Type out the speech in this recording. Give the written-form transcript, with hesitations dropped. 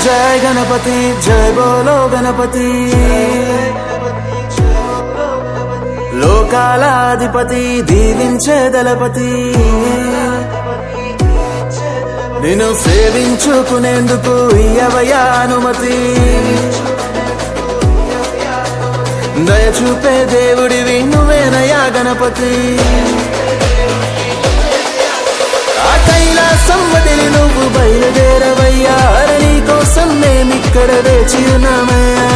जय गणपति जय बोलो गणपति లోకాలాధిపతి దీవించే దళపతి నిన్ను సేవించుకునేందుకు ఇయ్యవయ్యా అనుమతి దయచూపే దేవుడివి నువ్వేనయ్యా గణపతి ఆ కైలాసం వదిలి నువ్వు బయలుదేరవయ్యా నీ కోసం మేమిక్కడ వేచి ఉన్నామయ్యా